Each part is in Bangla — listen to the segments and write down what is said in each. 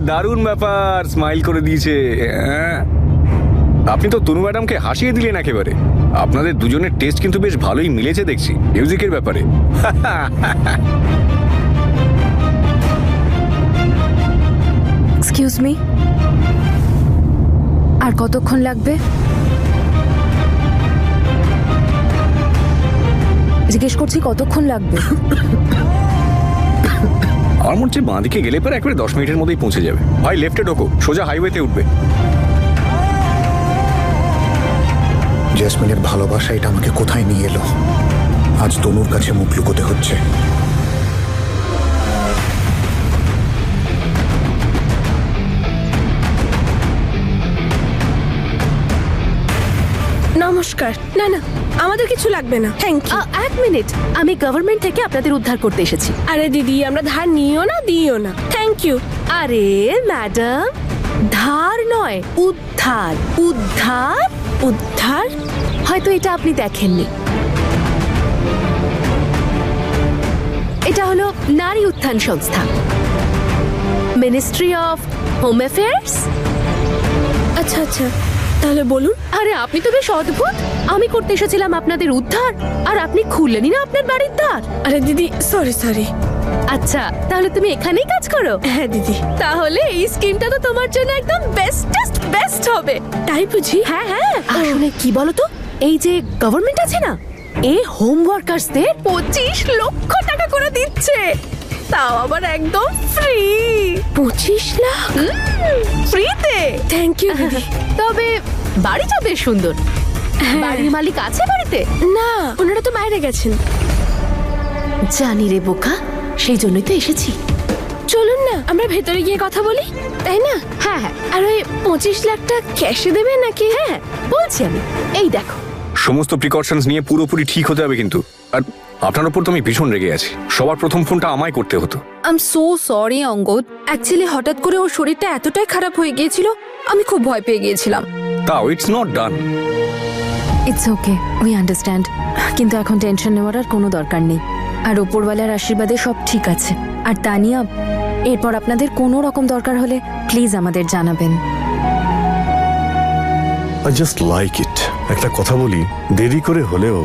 দারুণ ব্যাপার, স্মাইল করে দিয়েছে। আপনি তো তনু ম্যাডামকে হাসিয়ে দিলেন একেবারে। আপনাদের দুজনের টেস্ট কিন্তু বেশ ভালোই মিলেছে দেখছি মিউজিকের ব্যাপারে। এক্সকিউজ মি, আর কতক্ষণ লাগবে? জিজ্ঞেস করছি কতক্ষণ লাগবে। আমার মনে হচ্ছে বাঁ দিকে গেলে পরে একবারে 10 মিনিটের মধ্যেই পৌঁছে যাবে। ভাই লেফটে ঢোকো, সোজা হাইওয়েতে উঠবে। জেসমিনের ভালোবাসা এটা আমাকে কোথায় নিয়ে এলো? আজ তনুর কাছে মুখ লুকোতে হচ্ছে। নমস্কার। না না, আমাদের কিছু লাগবে না, থ্যাংক ইউ। এক মিনিট, আমি গভর্নমেন্ট থেকে আপনাদের উদ্ধার করতে এসেছি। আরে দিদি, আমরা ধার নিও না দিও না, থ্যাংক ইউ। আরে ম্যাডাম, ধার নয়, উদ্ধার। উদ্ধার উদ্ধার? হয়তো এটা আপনি দেখেননি। এটা হলো নারী উত্থান সংস্থা, মিনিস্ট্রি অফ হোম অ্যাফেয়ার্স। আচ্ছা আচ্ছা, তাহলে বলুন। আরে আপনি তো বেশ অদ্ভুত। আমি করতে এসেছিলাম আপনাদের উদ্ধার, আর আপনি খুললেনই না আপনার বাড়ির দ্বার। আরে দিদি, সরি সরি। আচ্ছা, তাহলে তুমি এখানেই কাজ করো? হ্যাঁ দিদি। তাহলে এই স্কিমটা তো তোমার জন্য একদম বেস্ট হবে। তাই বুঝি? হ্যাঁ হ্যাঁ, আসলে কি বলতো, এই যে গভর্নমেন্ট আছে না, এই হোম ওয়ার্কার্সদের 25 লক্ষ টাকা করে দিচ্ছে, তাও আবার একদম ফ্রি। 25 লাখ ফ্রিতে। থ্যাংক ইউ দিদি। তবে বাড়িটা বেশ সুন্দর। বাড়ির মালিক আছে বাড়িতে? না, ওনারা তো বাইরে গেছেন। জানি রে বোকা, সেই জন্যই তো এসেছি। চলুন না, আমরা ভেতরে গিয়ে কথা বলি, তাই না? হ্যাঁ হ্যাঁ আর ওই 25 লাখটা ক্যাশে দেবে নাকি? হ্যাঁ, বলছি আমি। এই দেখো, সমস্ত প্রিকশনস নিয়ে পুরোপুরি ঠিক হতে হবে কিন্তু। আর আপনার উপর তো আমি ভীষণ রেগে আছি। সবার প্রথম ফোনটা আমায় করতে হতো। I am so sorry Angad. Actually হঠাৎ করে ওর শরীরটা এতটাই খারাপ হয়ে গিয়েছিল, আমি খুব ভয় পেয়ে গিয়েছিলাম। তাও it's not done. It's okay, we understand. কিন্তু এখন টেনশন নেওয়ার আর কোনো দরকার নেই। আর ওপরওয়ালার আশীর্বাদে সব ঠিক আছে। আর তানিয়া, এরপর আপনাদের কোনো রকম দরকার হলে প্লিজ আমাদের জানাবেন। I just like it. একটা কথা বলি, দেরি করে হলেও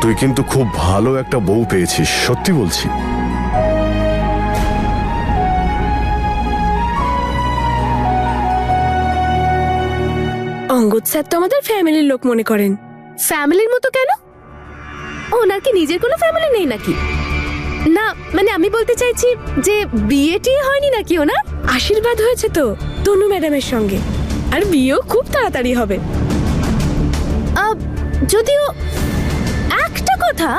তুই কিন্তু খুব ভালো একটা বউ পেয়েছিস, সত্যি বলছি। অঙ্গদ স্যার তো আমাদের ফ্যামিলির লোক মনে করেন। ফ্যামিলির মতো কেন? ওনার কি নিজের কোনো ফ্যামিলি নেই নাকি? না মানে আমি বলতে চাইছি যে বিয়েটি হয়নি নাকি ওনার? আশীর্বাদ হয়েছে তো তনু ম্যাডামের সঙ্গে, আর বিয়েও খুব তাড়াতাড়ি হবে। যদিও একটা কথা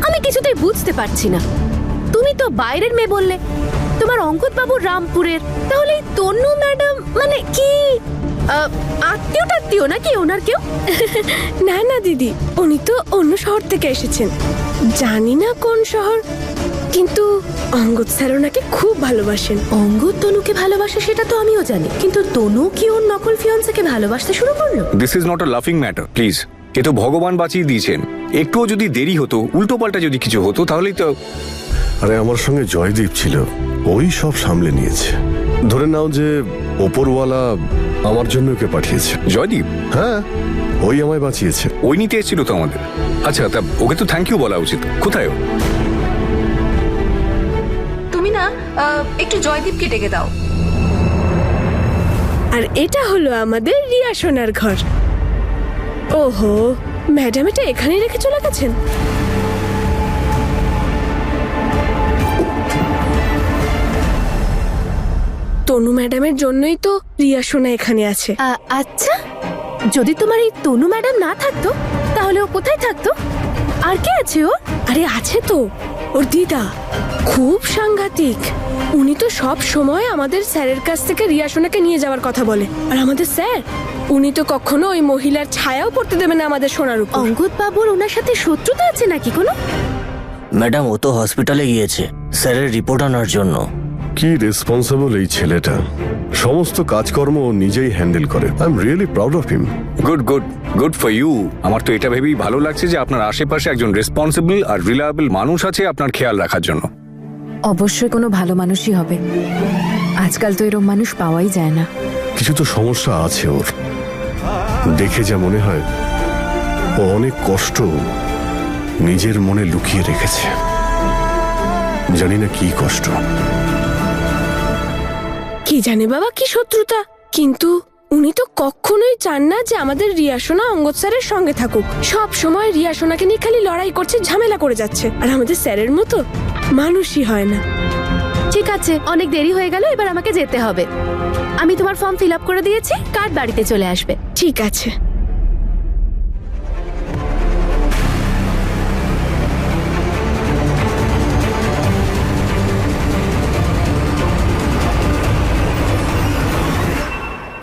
আমি কিছুতেই বুঝতে পারছি না, তুমি তো বাইরের মেয়ে বললে, তোমার অঙ্গদ বাবু রামপুরের, তাহলে এই তনু ম্যাডাম মানে কি আত্মীয় টাত্মীয় নাকি ওনার কেউ? না না দিদি, উনি তো অন্য শহর থেকে এসেছেন, জানি না কোন শহর, কিন্তু অঙ্গদ স্যার ওনাকে খুব ভালোবাসেন। অঙ্গদ তনুকে ভালোবাসে সেটা তো আমিও জানি, কিন্তু তনু কি ওর নকল ফিয়ান্সেকে ভালোবাসতে শুরু করলো? দিস ইজ নট আ লাফিং ম্যাটার, প্লিজ। এ তো ভগবান বাঁচিয়ে দিয়েছেন। একটুও যদি দেরি হতো, উল্টো পাল্টা যদি কিছু হতো, তাহলেই তো। আরে আমার সঙ্গে জয়দীপ ছিল, ওই সব সামলে নিয়েছে। ধরে নাও যে ওপরওয়ালা আমার জন্য ওকে পাঠিয়েছে। জয়দীপ? হ্যাঁ, ওই আমায় বাঁচিয়েছে। ওই নিতে এসেছিল তো আমাদের। আচ্ছা, তা ওকে তো থ্যাংক ইউ বলা উচিত। কোথায় ও? তুমি না একটু জয়দীপকে ডেকে দাও। আর এটা হলো আমাদের রিয়া সোনার ঘর। ওহো, ম্যাডাম এটা এখানেই রেখে চলে গেছেন। তনু ম্যাডামের জন্যই তো রিয়া সোনা এখানে আছে। আচ্ছা, যদি তোমার এই তনু ম্যাডাম না থাকতো তাহলে ও কোথায় থাকতো? আর কে আছে ও? আরে আছে তো, ওর দিদা, খুব সাংঘাতিক। উনি তো সব সময় আমাদের স্যারের কাছ থেকে রিয়া সোনাকে নিয়ে যাওয়ার কথা বলে। আর আমাদের স্যার, উনি তো কখনো ওই মহিলার ছায়াও পড়তে দেবে না আমাদের সোনার উপর। অঙ্গদ বাবুর ওনার সাথে শত্রুতা আছে নাকি কোনো? ম্যাডাম, ও তো হসপিটালে গিয়েছে স্যারের রিপোর্ট আনার জন্য। কি রেসপন্সিবল এই ছেলেটা, সমস্ত কাজকর্ম ও নিজেই হ্যান্ডেল করে। I am really proud of him. Good good good for you. আমার তো এটা ভেবেই ভালো লাগছে যে আপনার আশেপাশে একজন রেসপন্সিবল আর রিলায়েবল মানুষ আছে আপনার খেয়াল রাখার জন্য। অবশ্যই কোনো ভালো মানুষই হবে। আজকাল তো এরকম মানুষ পাওয়াই যায় না। কিছু তো সমস্যা আছে ওর। দেখে যা মনে হয় ও অনেক কষ্ট নিজের মনে লুকিয়ে রেখেছে। জানি না কি কষ্ট। কি জানে বাবা কি শত্রুতা, কিন্তু উনি তো কখনোই চান না যে আমাদের রিয়া সোনা অঙ্গদ স্যারের সঙ্গে থাকুক। সব সময় রিয়া সোনাকে নিয়ে খালি লড়াই করছে, ঝামেলা করে যাচ্ছে। আর আমাদের স্যারের মতো মানুষই হয় না। ঠিক আছে, অনেক দেরি হয়ে গেল, এবার আমাকে যেতে হবে। আমি তোমার ফর্ম ফিল আপ করে দিয়েছি, কার্ড বাড়িতে চলে আসবে। ঠিক আছে।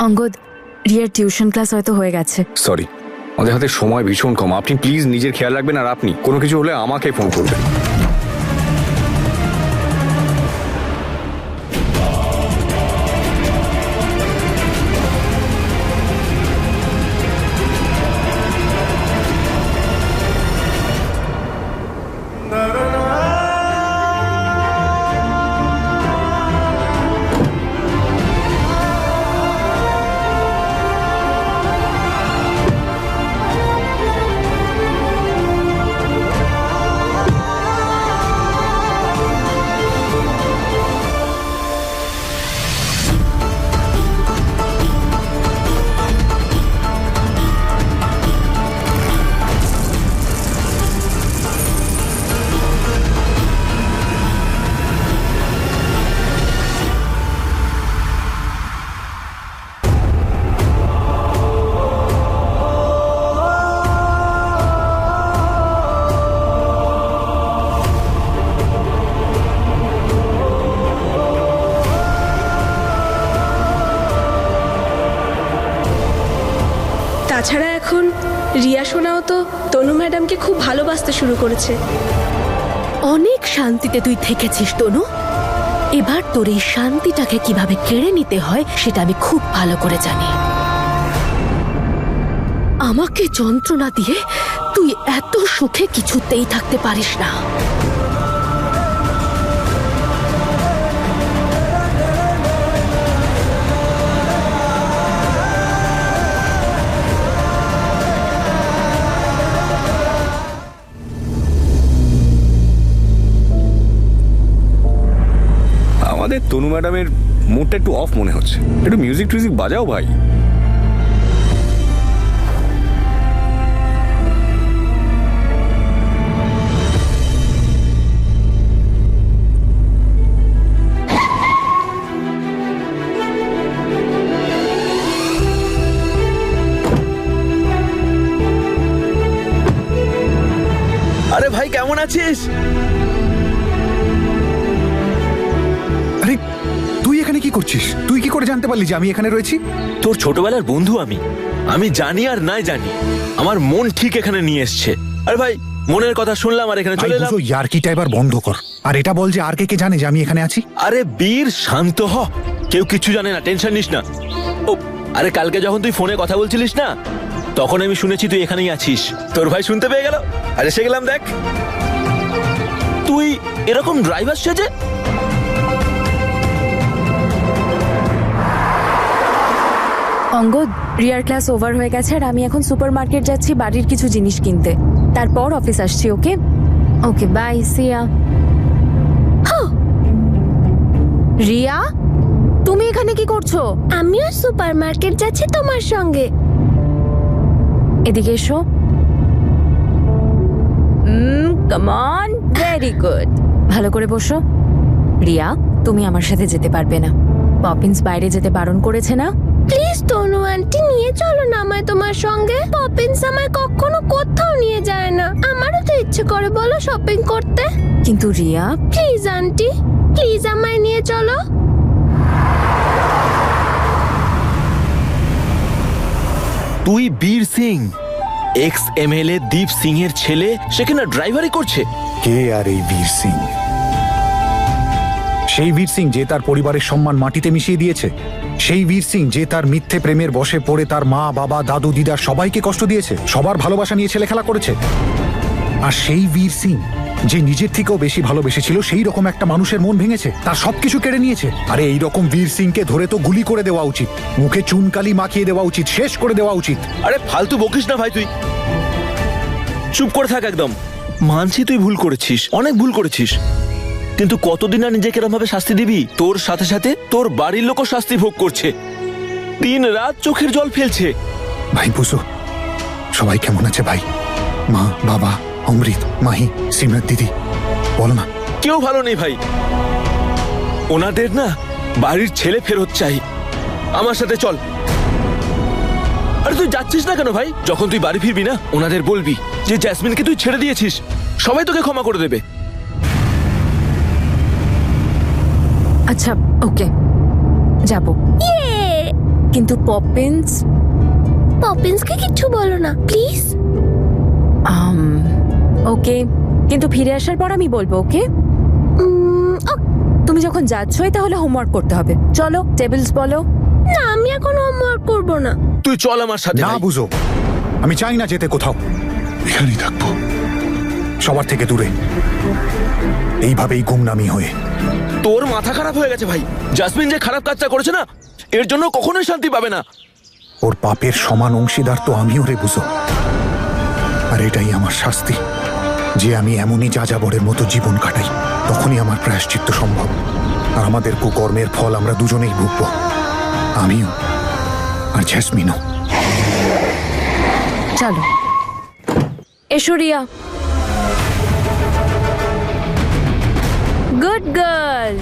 অঙ্গদ, রিয়ার টিউশন ক্লাস হয়তো হয়ে গেছে। সরি, আমাদের হাতে সময় ভীষণ কম। আপনি প্লিজ নিজের খেয়াল রাখবেন, আর আপনি কোনো কিছু হলে আমাকে ফোন করবেন। তাছাড়া এখন রিয়া সোনাও তো তনু ম্যাডামকে খুব ভালোবাসতে শুরু করেছে। অনেক শান্তিতে তুই থেকেছিস তনু, এবার তোর এই শান্তিটাকে কিভাবে কেড়ে নিতে হয় সেটা আমি খুব ভালো করে জানি। আমাকে যন্ত্রণা দিয়ে তুই এত সুখে কিছুতেই থাকতে পারিস না। আমাদের তনু ম্যাডামের মুডটা একটু অফ মনে হচ্ছে। একটু মিউজিক টিউজিক বাজাও ভাই। আরে ভাই, কেমন আছিস? আরে তুই এখানে কি করছিস? তুই কি করে জানতে পারলি যে আমি এখানে রয়েছি? তোর ছোটবেলার বন্ধু আমি জানি আর নাই জানি, আমার মন ঠিক এখানে নিয়ে এসছে। আরে ভাই, মনের কথা শুনলাম আর এখানে চলে এলাম। ইয়ার্কিটা এবার বন্ধ কর, আর এটা বল যে আর কে জানে যে আমি এখানে আছি? আরে বীর, শান্ত হ। কেউ কিছু জানে না, টেনশন নিস না। ও আরে, কালকে যখন তুই ফোনে কথা বলছিলিস না, তখন আমি শুনেছি তুই এখানেই আছিস। তোর ভাই শুনতে পেয়ে গেল, আর এসে গেলাম। দেখ, তুই এরকম ড্রাইভার সেজে। অঙ্গদ, রিয়ার ক্লাস ওভার হয়ে গেছে আর আমি এখন সুপার মার্কেট যাচ্ছি বাড়ির কিছু জিনিস কিনতে। তারপর অফিস আসছি। ওকে ওকে, বাই, সিয়া। রিয়া, তুমি এখানে কি করছো? আমিও সুপার মার্কেট যাচ্ছি তোমার সঙ্গে। এদিকে এসো। Come on, very good. ভালো করে বসো। রিয়া, তুমি আমার সাথে যেতে পারবে না। পপিন্স বাইরে যেতে বারণ করেছে না? প্লিজ তনু আন্টি, নিয়ে চলো না আমায় তোমার সঙ্গে। পপিন্স আমায় কখনো কোথাও নিয়ে যায় না। আমারও তো ইচ্ছে করে বলো শপিং করতে। কিন্তু রিয়া, প্লিজ আন্টি, প্লিজ আমায় নিয়ে চলো। তুই বীর সিং, এক্স এমএলএ দীপ সিং এর ছেলে, সেখানে ড্রাইভারি করছে। কে আর এই বীর সিং? সেই বীর সিং যে তার পরিবারের সম্মান মাটিতে মিশিয়ে দিয়েছে, সেই বীর সিং যে তার মিথ্যে প্রেমের বশে পড়ে তার মা, বাবা, দাদু, দিদা সবাইকে কষ্ট দিয়েছে, সবার ভালোবাসা নিয়ে ছেলে খেলা করেছে। আর সেই বীর সিং যে নিজের থেকেও বেশি ভালোবেসেছিল সেই রকম একটা মানুষের মন ভেঙেছে, তার সবকিছু কেড়ে নিয়েছে। আরে এই রকম বীর সিংকে ধরে তো গুলি করে দেওয়া উচিত, মুখে চুনকালি মাখিয়ে দেওয়া উচিত, শেষ করে দেওয়া উচিত। আরে ফালতু বকিস না ভাই, তুই চুপ করে থাক একদম। মানছি তুই ভুল করেছিস, অনেক ভুল করেছিস, কিন্তু কতদিন আর নিজেকে এরকম ভাবে শাস্তি দিবি? তোর সাথে সাথে তোর বাড়ির লোকও শাস্তি ভোগ করছে, দিন রাত চোখের জল ফেলছে। ভাই বুঝো সবাই কেমন আছে ভাই? মা, বাবা, অমৃত, মাহি, সিমরত দিদি, বলো না। কেউ ভালো নেই ভাই, ওনাদের না বাড়ির ছেলে ফেরত চাই। আমার সাথে চল। আরে তুই যাচ্ছিস না কেন ভাই? যখন তুই বাড়ি ফিরবি না ওনাদের বলবি যে জ্যাসমিনকে তুই ছেড়ে দিয়েছিস, সবাই তোকে ক্ষমা করে দেবে। আচ্ছা ওকে, যাব, কিন্তু পপিন্স, পপিন্সকে কিচ্ছু বলো না প্লিজ। ওকে, কিন্তু ফিরে আসার পর আমি বলবো। ওকে, তুমি যখন যাচ্ছই তাহলে হোমওয়ার্ক করতে হবে। চলো, টেবিলস বলো। না, আমি এখন হোমওয়ার্ক করব না। তুই চল আমার সাথে। না ভাই। বুঝো, আমি চাই না যেতে কোথাও, এখানেই থাকবো সবার থেকে দূরে, এইভাবেই গুমনামি হয়ে। তোর মাথা খারাপ হয়ে গেছে ভাই, জাসমিন যে খারাপ কাজটা করেছে না এর জন্য কখনোই শান্তি পাবে না। ওর পাপের সমান অংশীদার তো আমিও রে বুঝো, আর এটাই আমার শাস্তি, যে আমি এমনই যাযাবরের মতো জীবন কাটাই, তখনই আমার প্রায়শ্চিত্ত সম্ভব। আর আমাদের কুকর্মের ফল আমরা দুজনেই ভুগব, আমিও আর জ্যাসমিনও। চলো, এসো রিয়া। গুড গার্ল,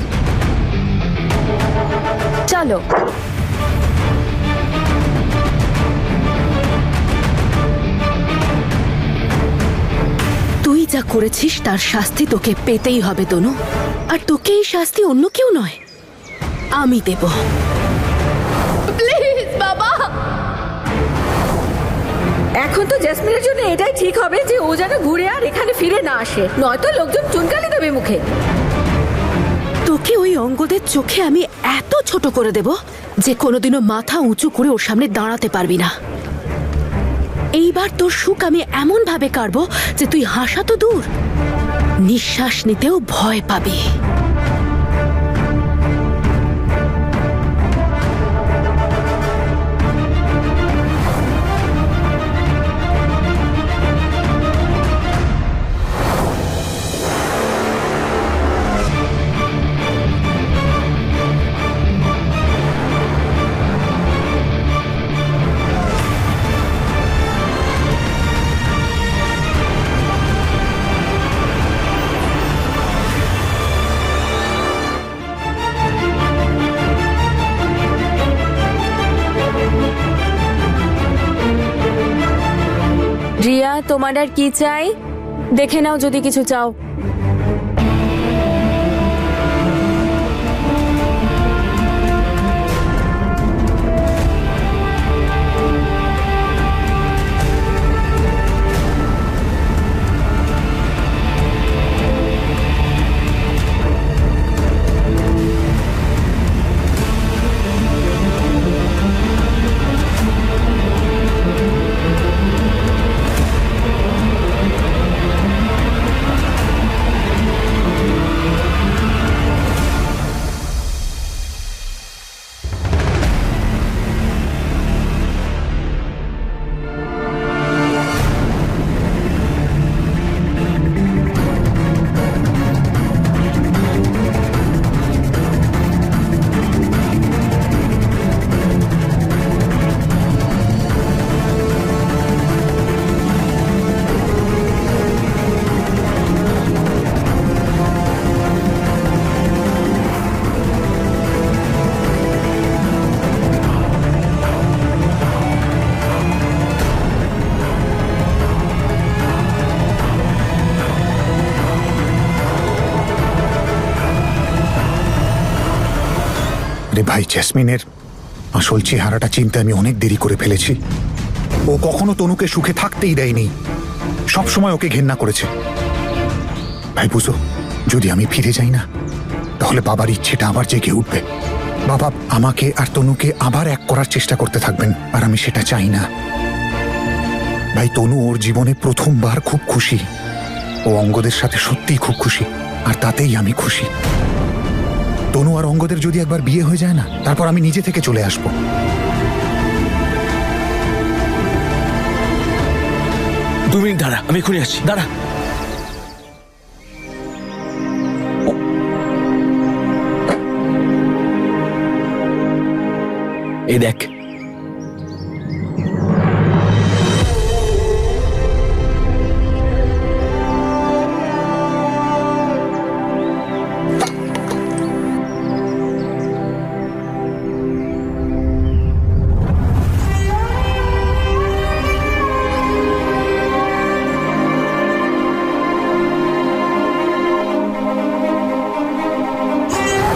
চলো। তুই যা করেছিস তার শাস্তি তোকে পেতেই হবে তনু, আর তোকে এই শাস্তি অন্য কেউ নয়, আমি দেব। প্লিজ বাবা। এখন তো জেসমিনের জন্য এটাই ঠিক হবে যে ও যেন ঘুরে আর এখানে ফিরে না আসে, নয়তো লোকজন চুনকালি দেবে মুখে। তোকে ওই অঙ্গদের চোখে আমি এত ছোট করে দেব যে কোনোদিনও মাথা উঁচু করে ওর সামনে দাঁড়াতে পারবি না। এইবার তোর সুখ আমি এমন ভাবে কাটবো যে তুই হাসা তো দূর, নিঃশ্বাস নিতেও ভয় পাবি। রিয়া, তোমার আর কি চাই? দেখে নাও যদি কিছু চাও। রে ভাই, জ্যাসমিনের আসল চেহারাটা চিনতে আমি অনেক দেরি করে ফেলেছি। ও কখনো তনুকে সুখে থাকতেই দেয়নি, সবসময় ওকে ঘেন্না করেছে। ভাই বুঝো, যদি আমি ফিরে যাই না তাহলে বাবার ইচ্ছেটা আবার জেগে উঠবে। বাবা আমাকে আর তনুকে আবার এক করার চেষ্টা করতে থাকবেন, আর আমি সেটা চাই না। ভাই তনু ওর জীবনে প্রথমবার খুব খুশি, ও অঙ্গদের সাথে সত্যিই খুব খুশি, আর তাতেই আমি খুশি। তনু আর অঙ্গদের যদি একবার বিয়ে হয়ে যায় না, তারপর আমি নিজে থেকে চলে আসবো। দু মিনিট দাঁড়া, আমি এখনই আসছি, দাঁড়া। এই দেখ,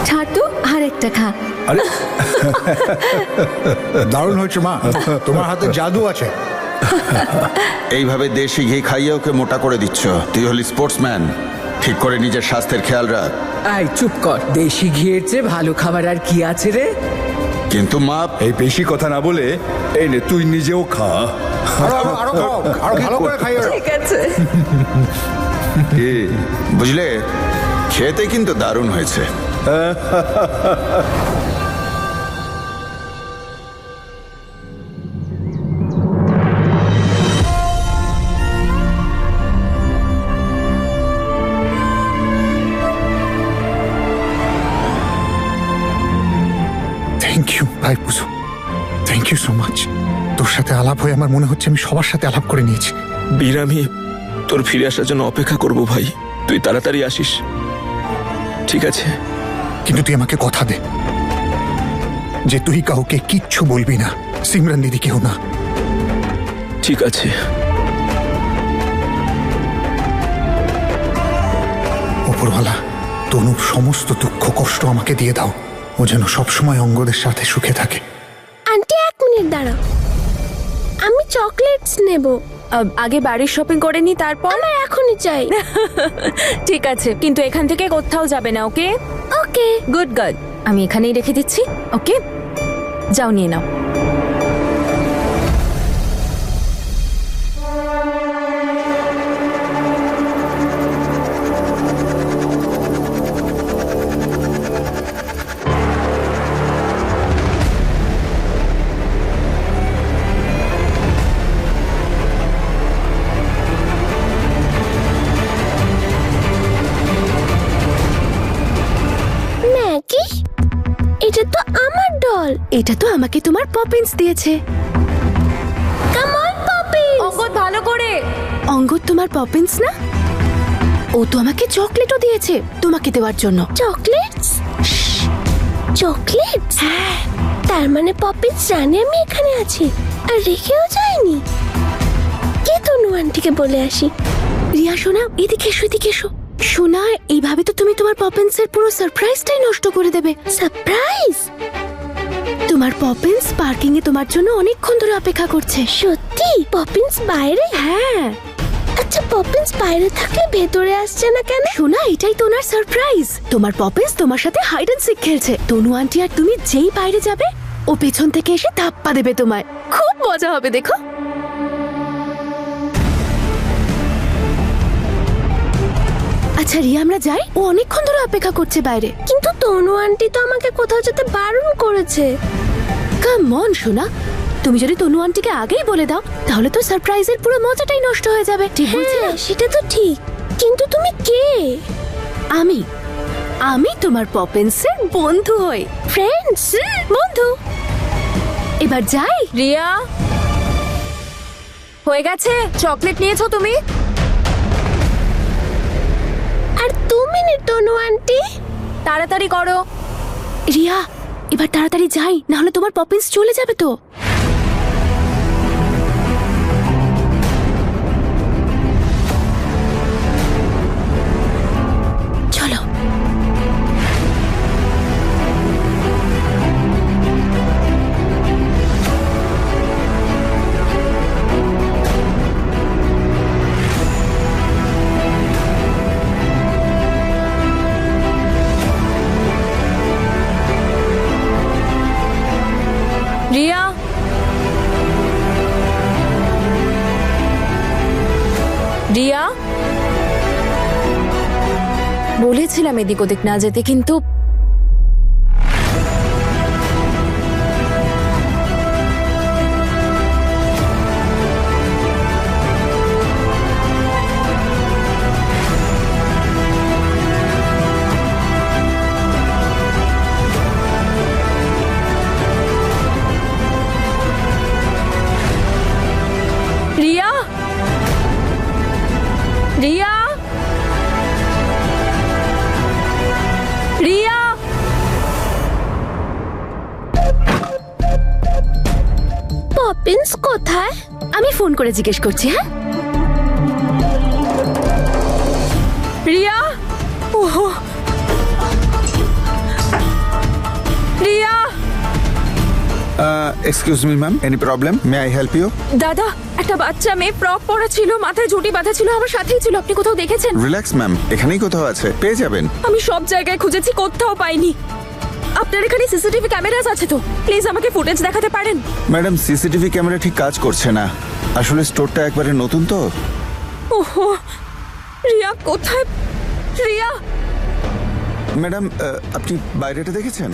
ছাড় তো, আর একটা খা। আরে দারুণ হয়েছে মা, তোমার হাতে জাদু আছে। এইভাবে দেশি ঘি খাইয়ে ওকে মোটা করে দিচ্ছ। তুই হলি স্পোর্টসম্যান, ঠিক করে নিজের স্বাস্থ্যের খেয়াল রাখ। আই চুপ কর, দেশি ঘিয়ের চেয়ে ভালো খাবার আর কি আছে রে? কিন্তু মা, এই বেশি কথা না বলে এই নে তুই নিজেও খা। আরো খাও, আরো ভালো করে খাইও। ঠিক আছে। কি বুঝলে, খেতে কিন্তু দারুণ হয়েছে। থ্যাংক ইউ ভাই বুঝো, থ্যাংক ইউ সো মাচ। তোর সাথে আলাপ হয়ে আমার মনে হচ্ছে আমি সবার সাথে আলাপ করে নিয়েছি। বীর, আমি তোর ফিরে আসার জন্য অপেক্ষা করব ভাই। তুই তাড়াতাড়ি আসিস, ঠিক আছে? কিন্তু তুই আমাকে কথা দে যে তুই কাউকে কিচ্ছু বলবি না, সিমরান দিদিকেও না। ঠিক আছে। ওপরওয়ালা, তনুর সমস্ত দুঃখ কষ্ট আমাকে দিয়ে দাও। ও যেন সবসময় অঙ্গদের সাথে সুখে থাকে। আন্টি 1 মিনিট দাঁড়াও, আমি চকলেটস নেব। আগে বাড়ির শপিং করে নি, তারপর আমার এখনই চাই। ঠিক আছে, কিন্তু এখান থেকে কোথাও যাবে না, ওকে? ওকে। গুড গার্ল, আমি এখানেই রেখে দিচ্ছি। ওকে, যাও নিয়ে নাও। ম্যাগি, এটা তো আমার ডল। এটা তো আমাকে তোমার পপিন্স দিয়েছে। Come on Poppins. অঙ্গদ, ভালো করে। অঙ্গদ তোমার পপিন্স না? ও তো আমাকে চকলেটও দিয়েছে তোমাকে দেওয়ার জন্য। চকলেটস? চকলেটস? হ্যাঁ। তার মানে পপিন্স জানে আমি এখানে আছি আর রেখেও যায়নি। কে তনু আন্টিকে বলে আসি। রিয়া সোনা, এদিকে এসো, এদিকে এসো। সোনা, এইভাবে তো তুমি তোমার পপিন্সের পুরো সারপ্রাইজটাই নষ্ট করে দেবে। সারপ্রাইজ? তোমার পপিন্স পার্কিং এ তোমার জন্য অনেকক্ষণ ধরে অপেক্ষা করছে। সত্যি? পপিন্স বাইরে? হ্যাঁ। আচ্ছা, পপিন্স বাইরে থাকলে ভেতরে আসছে না কেন? সোনা, এটাই তো ওনার সারপ্রাইজ। তোমার পপিন্স তোমার সাথে হাইড অ্যান্ড সিক খেলছে। তনু আন্টি আর তুমি যেই বাইরে যাবে, ও পেছন থেকে এসে ধাপ্পা দেবে তোমায়। খুব মজা হবে, দেখো। আচ্ছা রিয়া, আমরা যাই, ও অনেকক্ষণ ধরে অপেক্ষা করছে বাইরে। কিন্তু তনু আন্টি তো আমাকে কোথাও যেতে বারণ করেছে। কাম অন সোনা, তুমি যদি তনু আন্টিকে আগেই বলে দাও, তাহলে তো সারপ্রাইজের পুরো মজাটাই নষ্ট হয়ে যাবে। ঠিক বলছি না? হ্যাঁ, সেটা তো ঠিক, কিন্তু তুমি কে? আমি তোমার পপিন্সের বন্ধু হই। ফ্রেন্ডস? বন্ধু। এবার যাই। রিয়া, হয়ে গেছে? চকলেট নিয়েছো তুমি? আর 2 মিনিট তনু আন্টি। তাড়াতাড়ি করো। রিয়া, এবার তাড়াতাড়ি যাই, না হলে তোমার পপিন্স চলে যাবে তো। চলো। রিয়া, চেয়েছিলাম এদিক ওদিক না যেতে, কিন্তু রিয়া, রিয়া, রিয়া, পপিন্স কোথায়? আমি ফোন করে জিজ্ঞেস করছি। হ্যাঁ, রিয়া, ওহো, Riya. Excuse me ma'am, any problem? May I help you? দাদা, একটা বাচ্চা মেয়ে ফ্রক পরা ছিল, মাথায় ঝুঁটি বাঁধা ছিল, আমার সাথেই ছিল। আপনি কোথাও দেখেছেন? রিল্যাক্স ম্যাম, এখানেই কোথাও আছে, পেয়ে যাবেন। আমি সব জায়গায় খুঁজেছি, কোথাও পাইনি। আপনার এখানে সিসিটিভি ক্যামেরাস আছে তো? প্লিজ আমাকে ফুটেজ দেখাতে পারেন? ম্যাডাম, সিসিটিভি ক্যামেরা ঠিক কাজ করছে না, আসলে স্টোরটা একবারে নতুন তো। ওহো, রিয়া কোথায়? রিয়া, ম্যাডাম, আপনি বাইরেটা দেখেছেন?